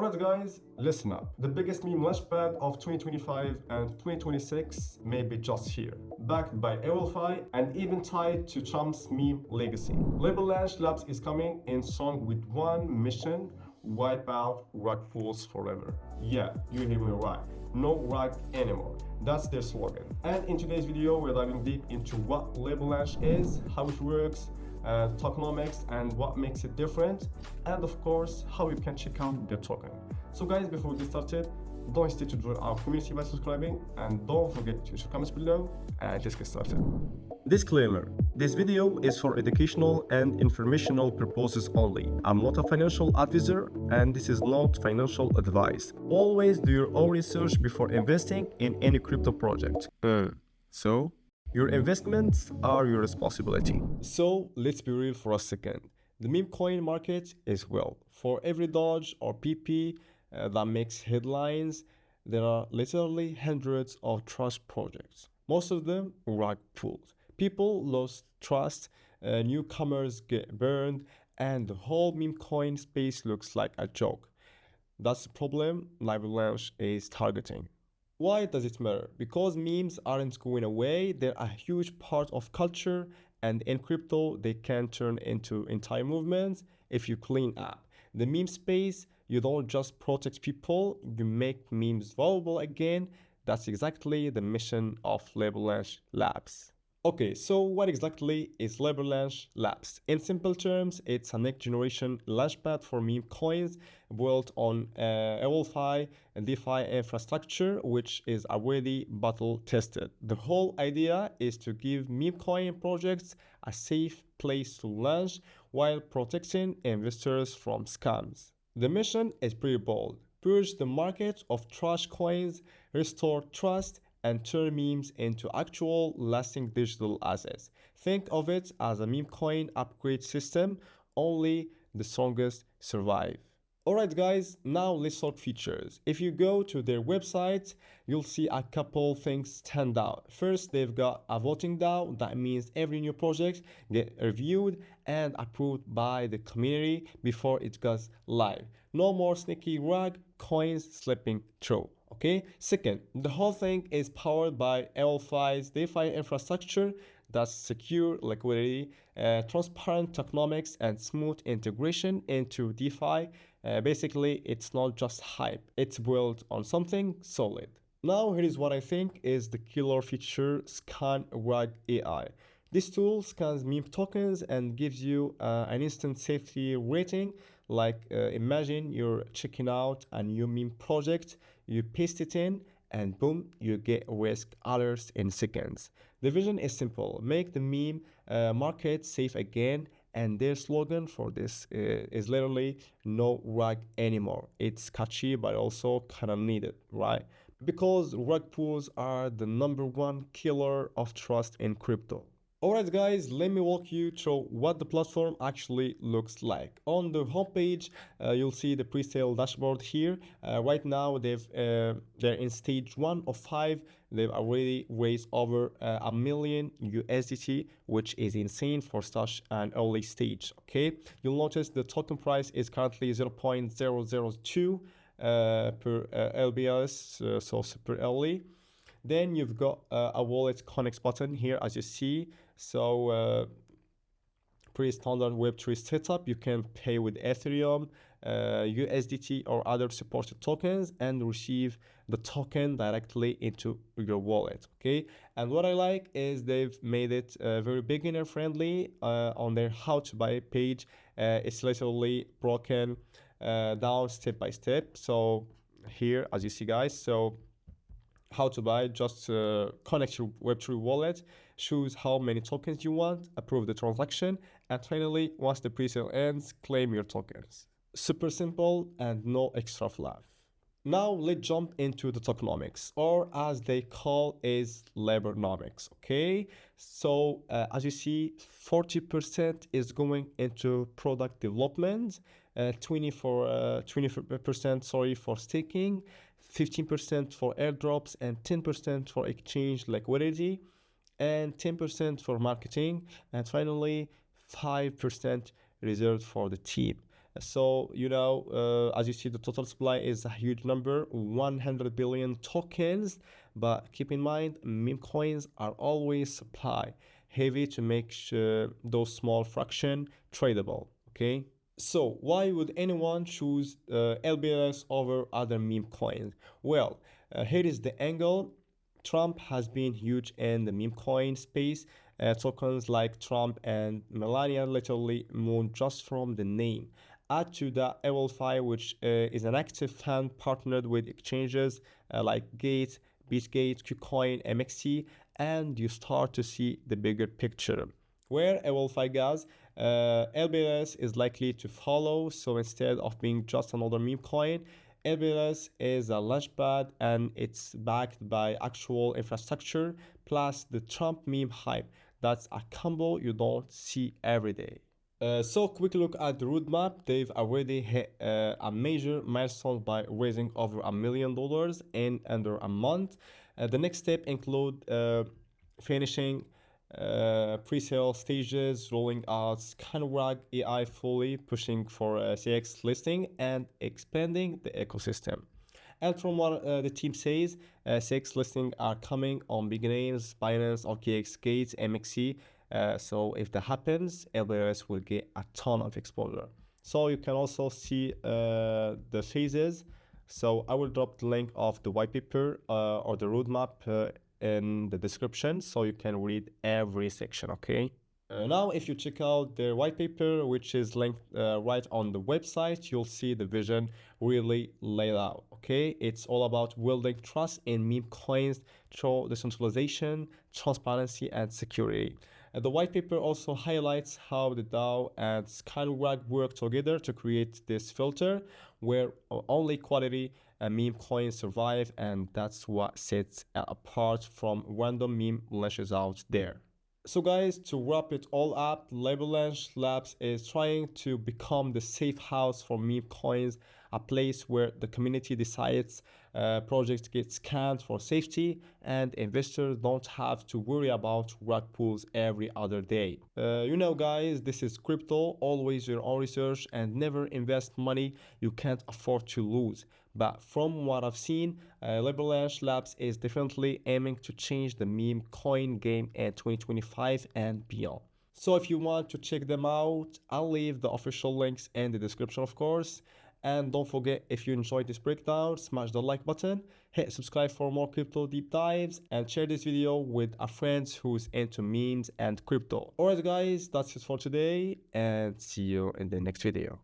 Alright guys, listen up. The biggest meme launchpad of 2025 and 2026 may be just here. Backed by WLFI and even tied to Trump's meme legacy. Liberlaunch Labs is coming in strong with one mission: wipe out rug pulls forever. Yeah, you hear me right. No rug anymore. That's their slogan. And in today's video, we're diving deep into what Liberlaunch is, how it works, tokenomics and what makes it different, and of course how you can check out their token. So guys, before we get started, don't hesitate to join our community by subscribing, and don't forget to use your comments below, and let's get started. Disclaimer: this video is for educational and informational purposes only. I'm not a financial advisor and this is not financial advice. Always do your own research before investing in any crypto project. So your investments are your responsibility. So let's be real for a second. The meme coin market is for every Doge or PP that makes headlines, there are literally hundreds of trash projects. Most of them rug pulled. People lost trust, newcomers get burned, and the whole meme coin space looks like a joke. That's the problem Liberlaunch is targeting. Why does it matter? Because memes aren't going away, they're a huge part of culture, and in crypto they can turn into entire movements if you clean up. The meme space, you don't just protect people, you make memes valuable again. That's exactly the mission of Liberlaunch Labs. Okay, so what exactly is Liberlaunch Labs? In simple terms, it's a next generation launchpad for meme coins built on WLFI and DeFi infrastructure, which is already battle tested. The whole idea is to give meme coin projects a safe place to launch while protecting investors from scams. The mission is pretty bold: purge the market of trash coins, restore trust, and turn memes into actual lasting digital assets. Think of it as a meme coin upgrade system. Only the strongest survive. Alright guys, now let's talk features. If you go to their website, you'll see a couple things stand out. First, they've got a voting DAO. That means every new project get reviewed and approved by the community before it goes live. No more sneaky rug coins slipping through. Okay. Second, the whole thing is powered by WLFI's DeFi infrastructure. That's secure liquidity, transparent tokenomics, and smooth integration into DeFi. Basically, it's not just hype, it's built on something solid. Now, here is what I think is the killer feature: ScanRug AI. This tool scans meme tokens and gives you an instant safety rating. Like imagine you're checking out a new meme project, you paste it in, and boom, you get risk alerts in seconds. The vision is simple: make the meme market safe again, and their slogan for this is literally no rug anymore. It's catchy but also kind of needed, right? Because rug pulls are the #1 killer of trust in crypto. Alright guys, let me walk you through what the platform actually looks like. On the homepage, you'll see the presale dashboard here. Right now, they're in stage 1 of 5. They've already raised over $1 million USDT, which is insane for such an early stage. Okay, you'll notice the token price is currently 0.002 per LBLS, so super early. Then you've got a wallet connects button here, as you see. So pretty standard Web3 setup. You can pay with Ethereum, USDT, or other supported tokens and receive the token directly into your wallet. Okay, and what I like is they've made it very beginner friendly on their how to buy page. It's literally broken down step by step. So here, as you see guys, so how to buy, just connect your Web3 wallet, choose how many tokens you want, approve the transaction, and finally, once the presale ends, claim your tokens. Super simple and no extra fluff. Now let's jump into the tokenomics, or as they call is Liberlaunch. Okay, so as you see, 40% is going into product development, 20% for staking, 15% for airdrops, and 10% for exchange liquidity, and 10% for marketing, and finally 5% reserved for the team. So, as you see, the total supply is a huge number, 100 billion tokens. But keep in mind, meme coins are always supply heavy to make sure those small fraction tradable. Okay. So why would anyone choose LBLS over other meme coins? Well, here is the angle. Trump has been huge in the meme coin space. Tokens like Trump and Melania literally moon just from the name. Add to the WLFI, which is an active fund partnered with exchanges like Gate, Bitgate, KuCoin, MXC, and you start to see the bigger picture. Where WLFI goes, LBLS is likely to follow. So instead of being just another meme coin, LBLS is a launchpad and it's backed by actual infrastructure plus the Trump meme hype. That's a combo you don't see every day. So quick look at the roadmap. They've already hit a major milestone by raising over $1 million in under a month. The next step include finishing pre-sale stages, rolling out ScanRag AI fully, pushing for CX listing, and expanding the ecosystem. And from what the team says, CX listings are coming on beginnings, Binance, OKX, Gates, MXC. So if that happens, LBLS will get a ton of exposure. So you can also see the phases. So I will drop the link of the white paper or the roadmap in the description so you can read every section, okay? Now, if you check out their white paper, which is linked right on the website, you'll see the vision really laid out, okay? It's all about building trust in meme coins through decentralization, transparency, and security. The white paper also highlights how the DAO and ScanRag work together to create this filter where only quality meme coins survive, and that's what sets it apart from random meme lashes out there. So guys, to wrap it all up, Liberlaunch Labs is trying to become the safe house for meme coins, a place where the community decides projects get scanned for safety and investors don't have to worry about rug pulls every other day. Guys, this is crypto, always your own research and never invest money you can't afford to lose. But from what I've seen, Liberlaunch Labs is definitely aiming to change the meme coin game in 2025 and beyond. So if you want to check them out, I'll leave the official links in the description, of course. And don't forget, if you enjoyed this breakdown, smash the like button, hit subscribe for more crypto deep dives, and share this video with a friend who's into memes and crypto. Alright guys, that's it for today, and see you in the next video.